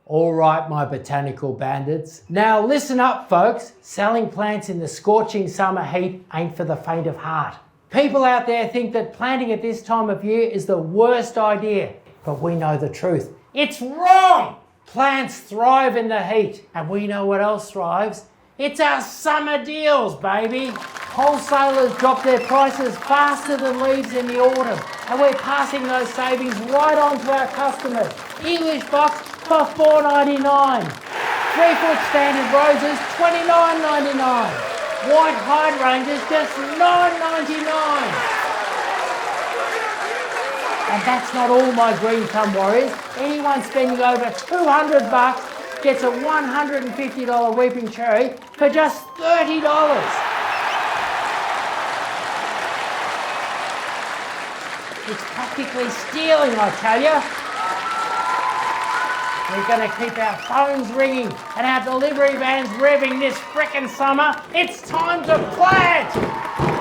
All right, my botanical bandits. Now listen up, folks. Selling plants in the scorching summer heat ain't for the faint of heart. People out there think that planting at this time of year is the worst idea, but we know the truth. It's wrong! Plants thrive in the heat, and we know what else thrives. It's our summer deals, baby. Wholesalers drop their prices faster than leaves in the autumn, and we're passing those savings right on to our customers. English box for $4.99. 3-foot standard roses, $29.99. White hydrangeas, just $9.99. And that's not all, my green thumb warriors. Anyone spending over $200 gets a $150 weeping cherry for just $30. It's practically stealing, I tell you. We're going to keep our phones ringing and our delivery vans revving this frickin' summer. It's time to plant!